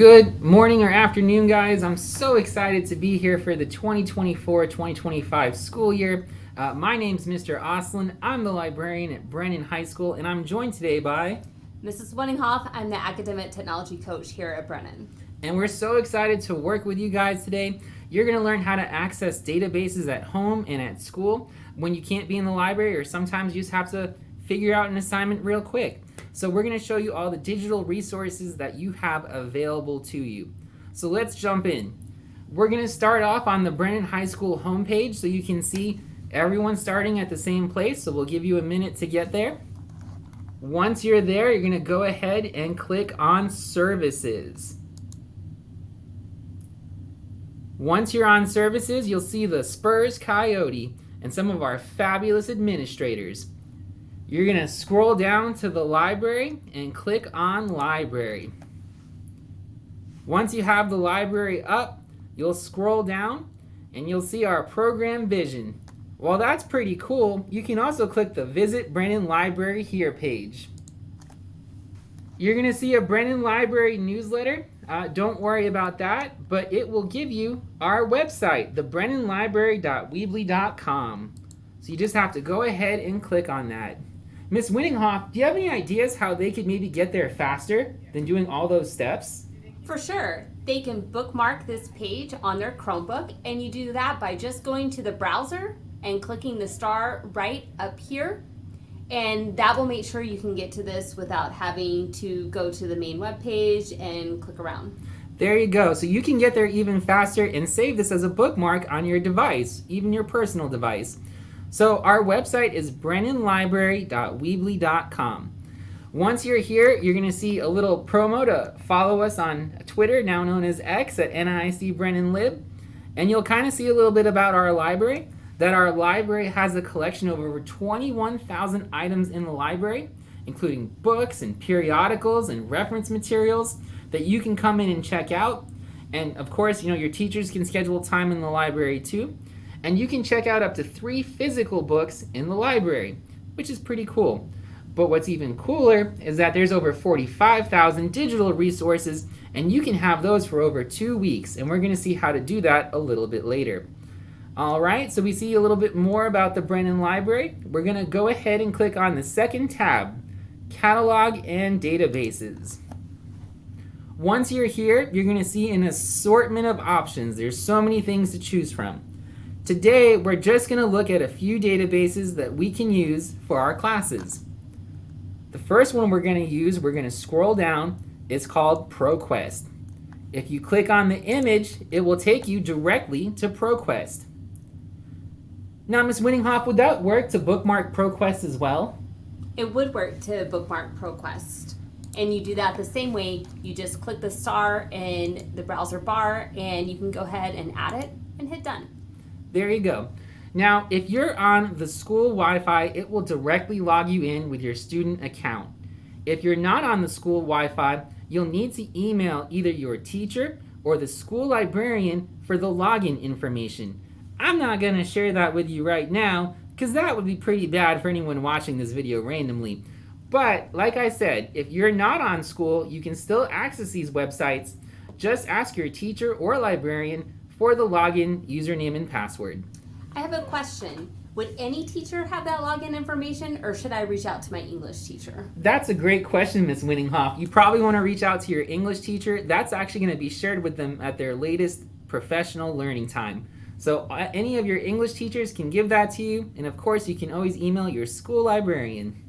Good morning or afternoon, guys. I'm so excited to be here for the 2024-2025 school year. My name's Mr. Oslin. I'm the librarian at Brennan High School, and I'm joined today by Mrs. Winninghoff. I'm the academic technology coach here at Brennan. And we're so excited to work with you guys today. You're going to learn how to access databases at home and at school when you can't be in the library, or sometimes you just have to figure out an assignment real quick. So we're going to show you all the digital resources that you have available to you. So let's jump in. We're going to start off on the Brennan High School homepage so you can see everyone starting at the same place. So we'll give you a minute to get there. Once you're there, you're going to go ahead and click on Services. Once you're on Services, you'll see the Spurs Coyote and some of our fabulous administrators. You're going to scroll down to the library and click on Library. Once you have the library up, you'll scroll down and you'll see our program vision. Well, that's pretty cool. You can also click the Visit Brennan Library Here page. You're going to see a Brennan Library newsletter. Don't worry about that, but it will give you our website, thebrennanlibrary.weebly.com. So you just have to go ahead and click on that. Miss Winninghoff, do you have any ideas how they could maybe get there faster than doing all those steps? For sure. They can bookmark this page on their Chromebook, and you do that by just going to the browser and clicking the star right up here. And that will make sure you can get to this without having to go to the main web page and click around. There you go. So you can get there even faster and save this as a bookmark on your device, even your personal device. So our website is brennanlibrary.weebly.com. Once you're here, you're going to see a little promo to follow us on Twitter, now known as X, at NIC Brennan Lib. And you'll kind of see a little bit about our library, that our library has a collection of over 21,000 items in the library, including books and periodicals and reference materials that you can come in and check out. And of course, your teachers can schedule time in the library too. And you can check out up to 3 physical books in the library, which is pretty cool. But what's even cooler is that there's over 45,000 digital resources, and you can have those for over 2 weeks. And we're going to see how to do that a little bit later. All right, so we see a little bit more about the Brennan Library. We're going to go ahead and click on the second tab, Catalog and Databases. Once you're here, you're going to see an assortment of options. There's so many things to choose from. Today, we're just going to look at a few databases that we can use for our classes. The first one we're going to use, we're going to scroll down. It's called ProQuest. If you click on the image, it will take you directly to ProQuest. Now, Ms. Winninghoff, would that work to bookmark ProQuest as well? It would work to bookmark ProQuest. And you do that the same way. You just click the star in the browser bar, and you can go ahead and add it and hit done. There you go. Now, if you're on the school Wi-Fi, it will directly log you in with your student account. If you're not on the school Wi-Fi, you'll need to email either your teacher or the school librarian for the login information. I'm not going to share that with you right now because that would be pretty bad for anyone watching this video randomly. But like I said, if you're not on school, you can still access these websites. Just ask your teacher or librarian for the login username and password. I have a question. Would any teacher have that login information, or should I reach out to my English teacher? That's a great question, Ms. Winninghoff. You probably want to reach out to your English teacher. That's actually going to be shared with them at their latest professional learning time. So any of your English teachers can give that to you, and of course you can always email your school librarian.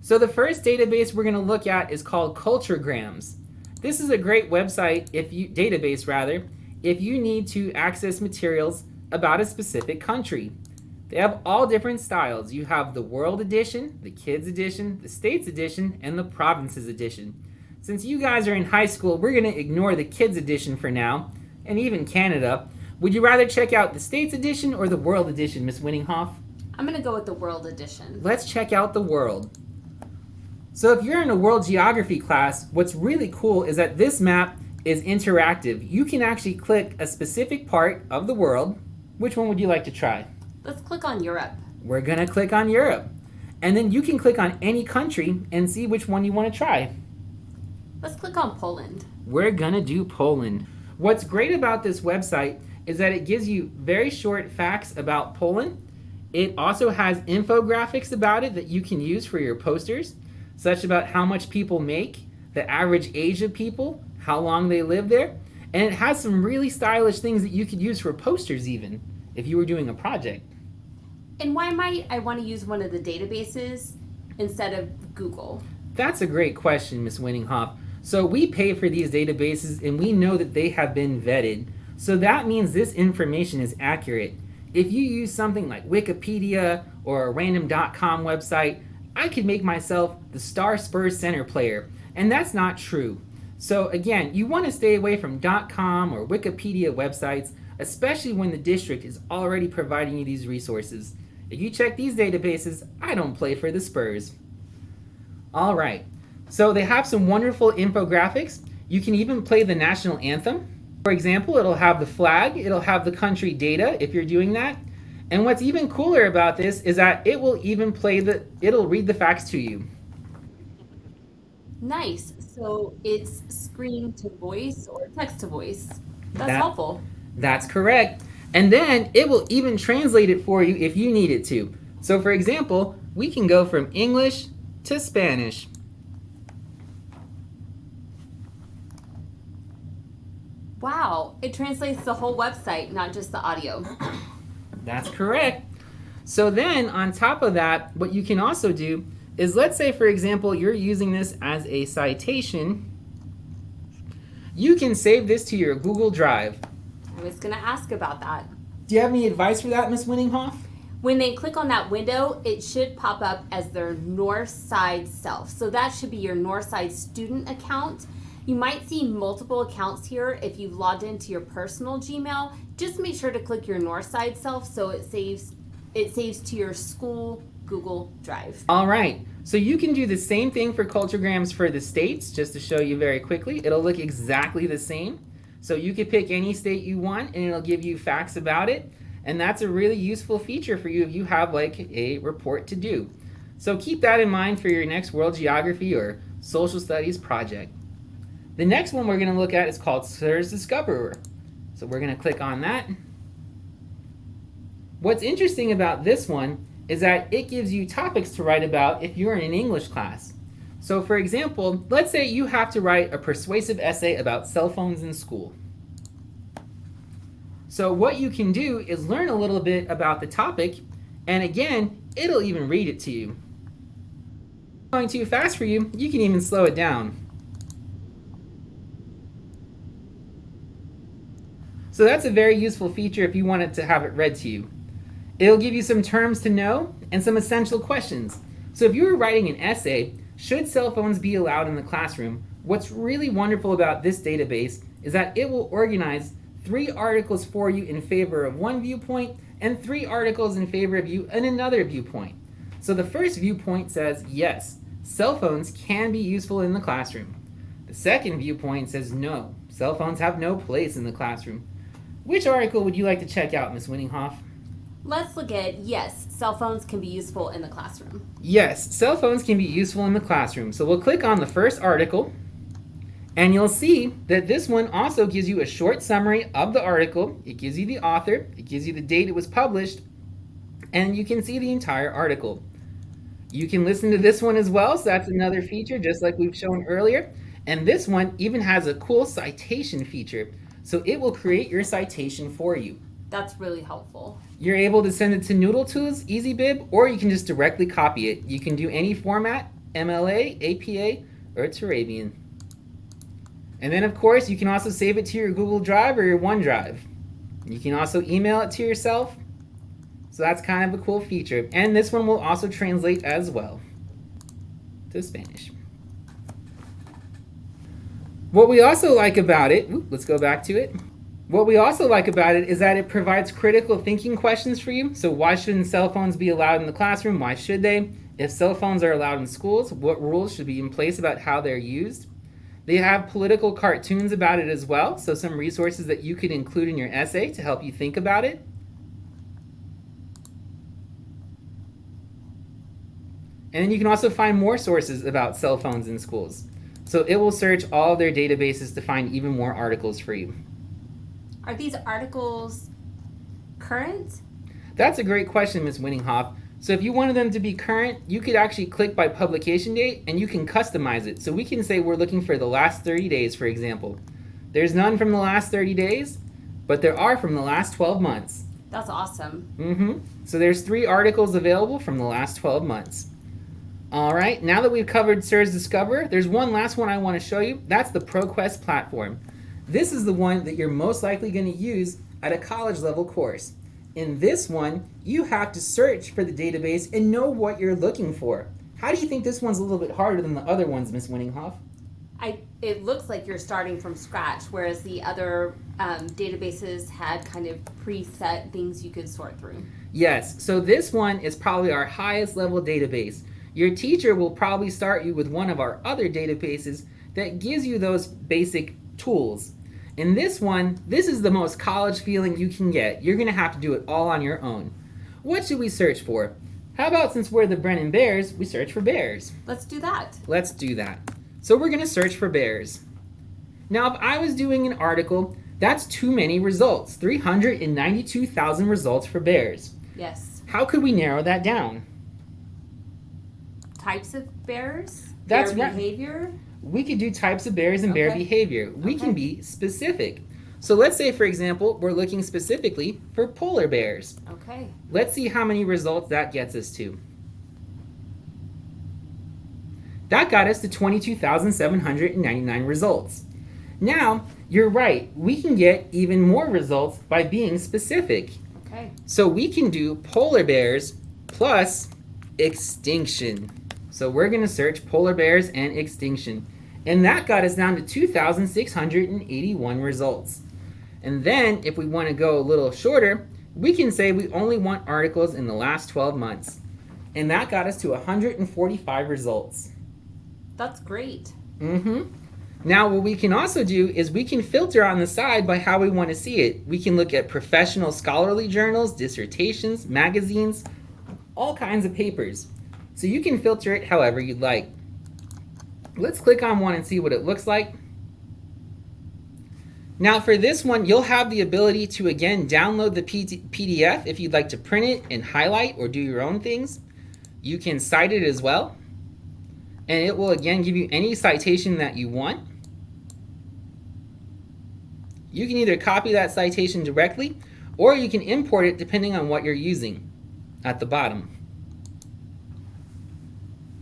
So the first database we're going to look at is called Culturegrams. This is a great website, database rather, if you need to access materials about a specific country. They have all different styles. You have the World Edition, the Kids Edition, the States Edition, and the Provinces Edition. Since you guys are in high school, we're going to ignore the Kids Edition for now, and even Canada. Would you rather check out the States Edition or the World Edition, Miss Winninghoff? I'm going to go with the World Edition. Let's check out the World. So if you're in a world geography class, what's really cool is that this map is interactive. You can actually click a specific part of the world. Which one would you like to try? Let's click on Europe. We're going to click on Europe. And then you can click on any country and see which one you want to try. Let's click on Poland. We're gonna do Poland. What's great about this website is that it gives you very short facts about Poland. It also has infographics about it that you can use for your posters, such about how much people make, the average age of people, how long they live there, and it has some really stylish things that you could use for posters even, if you were doing a project. And why might I want to use one of the databases instead of Google? That's a great question, Ms. Winninghoff. So we pay for these databases and we know that they have been vetted. So that means this information is accurate. If you use something like Wikipedia or a random.com website, I could make myself the star Spurs center player, and that's not true. So again, you want to stay away from .com or Wikipedia websites, especially when the district is already providing you these resources. If you check these databases, I don't play for the Spurs. All right, so they have some wonderful infographics. You can even play the national anthem. For example, it'll have the flag, it'll have the country data if you're doing that. And what's even cooler about this is that it will even it'll read the facts to you. Nice. So it's screen to voice or text to voice. That's That- helpful. That's correct. And then it will even translate it for you if you need it to. So for example, we can go from English to Spanish. Wow, it translates the whole website, not just the audio. That's correct. So then on top of that, what you can also do is, let's say for example, you're using this as a citation. You can save this to your Google Drive. I was going to ask about that. Do you have any advice for that, Ms. Winninghoff? When they click on that window, it should pop up as their Northside self. So that should be your Northside student account. You might see multiple accounts here if you've logged into your personal Gmail. Just make sure to click your Northside self so it saves to your school Google Drive. All right, so you can do the same thing for Culturegrams for the states, just to show you very quickly. It'll look exactly the same. So you could pick any state you want and it'll give you facts about it. And that's a really useful feature for you if you have like a report to do. So keep that in mind for your next world geography or social studies project. The next one we're going to look at is called Search Discoverer. So we're going to click on that. What's interesting about this one is that it gives you topics to write about if you're in an English class. So for example, let's say you have to write a persuasive essay about cell phones in school. So what you can do is learn a little bit about the topic, and again, it'll even read it to you. If it's going too fast for you, you can even slow it down. So that's a very useful feature if you wanted to have it read to you. It'll give you some terms to know and some essential questions. So if you were writing an essay, should cell phones be allowed in the classroom? What's really wonderful about this database is that it will organize 3 articles for you in favor of one viewpoint and 3 articles in favor of you and another viewpoint. So the first viewpoint says, yes, cell phones can be useful in the classroom. The second viewpoint says, no, cell phones have no place in the classroom. Which article would you like to check out, Ms. Winninghoff? Let's look at, yes, cell phones can be useful in the classroom. Yes, cell phones can be useful in the classroom. So we'll click on the first article, and you'll see that this one also gives you a short summary of the article. It gives you the author, it gives you the date it was published, and you can see the entire article. You can listen to this one as well, so that's another feature just like we've shown earlier. And this one even has a cool citation feature, so it will create your citation for you. That's really helpful. You're able to send it to Noodle Tools, EasyBib, or you can just directly copy it. You can do any format, MLA, APA, or Turabian. And then of course, you can also save it to your Google Drive or your OneDrive. You can also email it to yourself. So that's kind of a cool feature. And this one will also translate as well to Spanish. What we also like about it, let's go back to it. What we also like about it is that it provides critical thinking questions for you. So why shouldn't cell phones be allowed in the classroom? Why should they? If cell phones are allowed in schools, what rules should be in place about how they're used? They have political cartoons about it as well, so some resources that you could include in your essay to help you think about it. And then you can also find more sources about cell phones in schools. So it will search all of their databases to find even more articles for you. Are these articles current? That's a great question, Ms. Winninghoff. So if you wanted them to be current, you could actually click by publication date and you can customize it. So we can say we're looking for the last 30 days, for example. There's none from the last 30 days, but there are from the last 12 months. That's awesome. So there's 3 articles available from the last 12 months. All right, now that we've covered SIRS Discover, there's one last one I want to show you. That's the ProQuest platform. This is the one that you're most likely going to use at a college level course. In this one, you have to search for the database and know what you're looking for. How do you think this one's a little bit harder than the other ones, Ms. Winninghoff? It looks like you're starting from scratch, whereas the other databases had kind of preset things you could sort through. Yes, so this one is probably our highest level database. Your teacher will probably start you with one of our other databases that gives you those basic tools. In this one, this is the most college feeling you can get. You're going to have to do it all on your own. What should we search for? How about, since we're the Brennan Bears, we search for bears? Let's do that. Let's do that. So we're going to search for bears. Now, if I was doing an article, that's too many results. 392,000 results for bears. Yes. How could we narrow that down? Types of bears? That's bear right. behavior? We could do types of bears and bear Okay. behavior. We can be specific. So let's say, for example, we're looking specifically for polar bears. Okay. Let's see how many results that gets us to. That got us to 22,799 results. Now, you're right, we can get even more results by being specific. Okay. So we can do polar bears plus extinction. So we're going to search polar bears and extinction. And that got us down to 2,681 results. And then if we want to go a little shorter, we can say we only want articles in the last 12 months. And that got us to 145 results. That's great. Now what we can also do is we can filter on the side by how we want to see it. We can look at professional scholarly journals, dissertations, magazines, all kinds of papers. So you can filter it however you'd like. Let's click on one and see what it looks like. Now for this one, you'll have the ability to again download the PDF if you'd like to print it and highlight or do your own things. You can cite it as well. And it will again give you any citation that you want. You can either copy that citation directly or you can import it depending on what you're using at the bottom.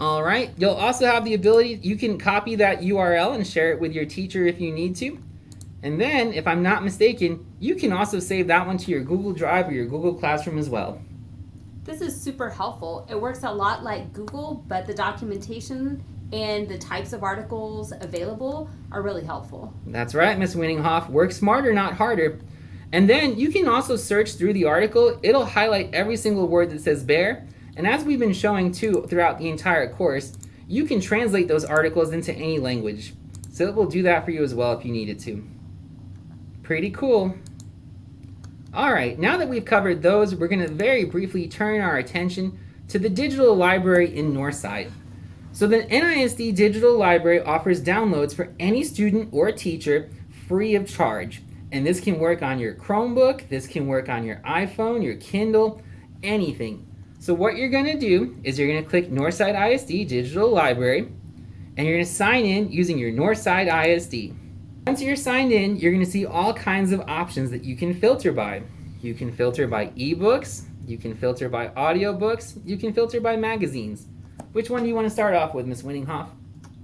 All right, you'll also have the ability, you can copy that URL and share it with your teacher if you need to. And then, if I'm not mistaken, you can also save that one to your Google Drive or your Google Classroom as well. This is super helpful. It works a lot like Google, but the documentation and the types of articles available are really helpful. That's right, Ms. Winninghoff. Work smarter, not harder. And then you can also search through the article. It'll highlight every single word that says bear. And as we've been showing too throughout the entire course, you can translate those articles into any language. So it will do that for you as well if you need it to. Pretty cool. All right, now that we've covered those, we're going to very briefly turn our attention to the digital library in Northside. So the NISD Digital Library offers downloads for any student or teacher free of charge. And this can work on your Chromebook, this can work on your iPhone, your Kindle, anything. So what you're going to do is you're going to click Northside ISD Digital Library, and you're going to sign in using your Northside ISD. Once you're signed in, you're going to see all kinds of options that you can filter by. You can filter by ebooks, you can filter by audiobooks, you can filter by magazines. Which one do you want to start off with, Ms. Winninghoff?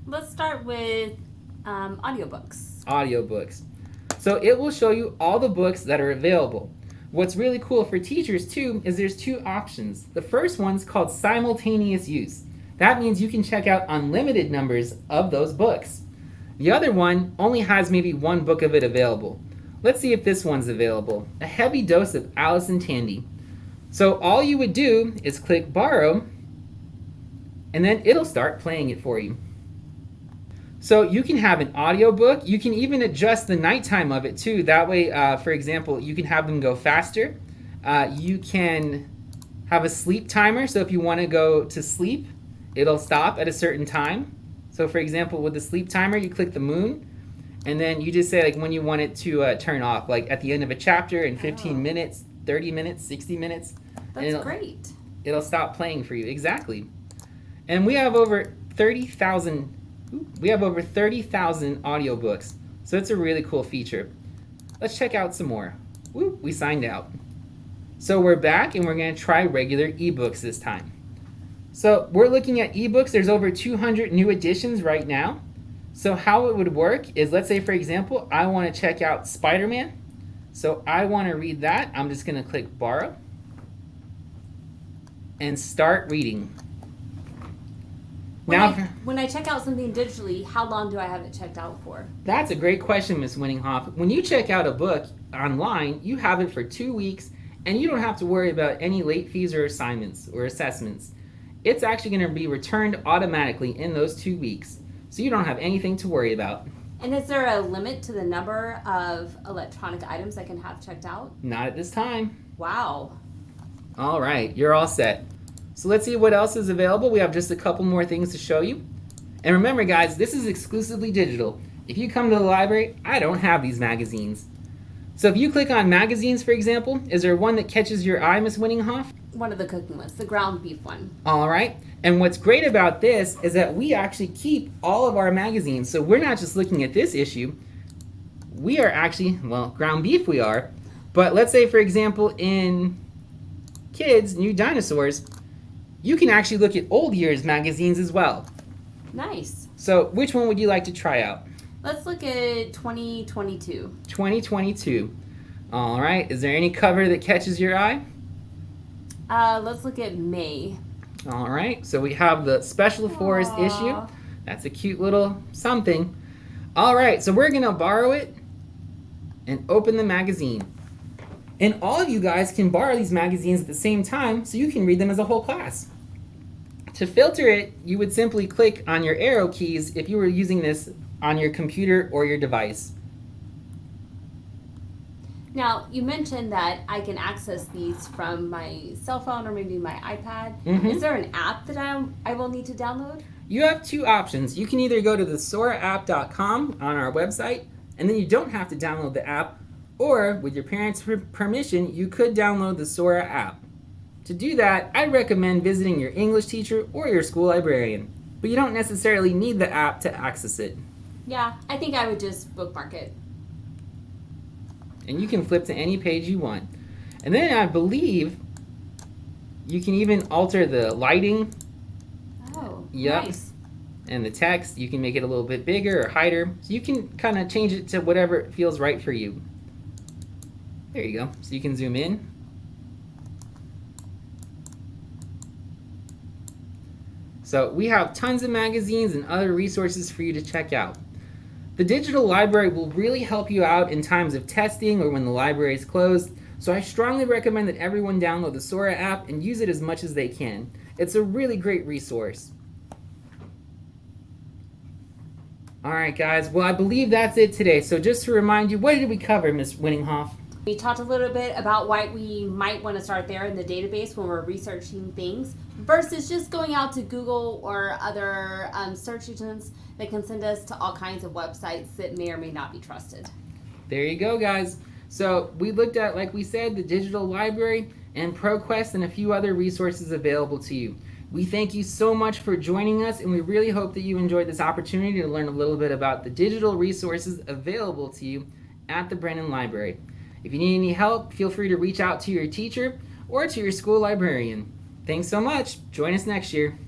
Let's start with audiobooks. Audiobooks. So it will show you all the books that are available. What's really cool for teachers too is there's 2 options. The first one's called simultaneous use. That means you can check out unlimited numbers of those books. The other one only has maybe 1 book of it available. Let's see if this one's available. A Heavy Dose of Alice and Tandy. So all you would do is click borrow, and then it'll start playing it for you. So you can have an audiobook. You can even adjust the nighttime of it too. That way, for example, you can have them go faster. You can have a sleep timer. So if you want to go to sleep, it'll stop at a certain time. So for example, with the sleep timer, you click the moon, and then you just say like when you want it to turn off, like at the end of a chapter in 15 minutes, 30 minutes, 60 minutes. That's great. It'll stop playing for you. Exactly. And we have over 30,000 audiobooks. So it's a really cool feature. Let's check out some more. Woo, we signed out. So we're back and we're going to try regular ebooks this time. So we're looking at ebooks. There's over 200 new editions right now. So how it would work is, let's say for example, I want to check out Spider-Man. So I want to read that. I'm just going to click borrow and start reading. When I check out something digitally, how long do I have it checked out for? That's a great question, Miss Winninghoff. When you check out a book online, you have it for 2 weeks, and you don't have to worry about any late fees or assignments or assessments. It's actually going to be returned automatically in those 2 weeks, so you don't have anything to worry about. And is there a limit to the number of electronic items I can have checked out? Not at this time. Wow. All right, you're all set. So let's see what else is available. We have just a couple more things to show you. And remember guys, this is exclusively digital. If you come to the library, I don't have these magazines. So if you click on magazines, for example, is there one that catches your eye, Miss Winninghoff? One of the cooking ones, the ground beef one. All right. And what's great about this is that we actually keep all of our magazines. So we're not just looking at this issue. We are actually, well, ground beef we are. But let's say, for example, in Kids, New Dinosaurs, you can actually look at old years magazines as well. Nice. So which one would you like to try out? Let's look at 2022. 2022. All right. Is there any cover that catches your eye? Let's look at May. All right. So we have the Special Forest issue. That's a cute little something. All right. So we're going to borrow it and open the magazine. And all of you guys can borrow these magazines at the same time so you can read them as a whole class. To filter it, you would simply click on your arrow keys if you were using this on your computer or your device. Now, you mentioned that I can access these from my cell phone or maybe my iPad. Mm-hmm. Is there an app that I will need to download? You have two options. You can either go to the soraapp.com on our website, and then you don't have to download the app, or with your parents' permission, you could download the Sora app. To do that, I'd recommend visiting your English teacher or your school librarian, but you don't necessarily need the app to access it. Yeah, I think I would just bookmark it. And you can flip to any page you want. And then I believe you can even alter the lighting. Oh, yep. Nice. And the text, you can make it a little bit bigger or hider. So you can kind of change it to whatever feels right for you. There you go. So you can zoom in. So we have tons of magazines and other resources for you to check out. The digital library will really help you out in times of testing or when the library is closed, so I strongly recommend that everyone download the Sora app and use it as much as they can. It's a really great resource. Alright guys, well I believe that's it today. So just to remind you, what did we cover, Ms. Winninghoff? We talked a little bit about why we might want to start there in the database when we're researching things versus just going out to Google or other search engines that can send us to all kinds of websites that may or may not be trusted. There you go, guys. So we looked at, like we said, the digital library and ProQuest and a few other resources available to you. We thank you so much for joining us, and we really hope that you enjoyed this opportunity to learn a little bit about the digital resources available to you at the Brennan Library. If you need any help, feel free to reach out to your teacher or to your school librarian. Thanks so much. Join us next year.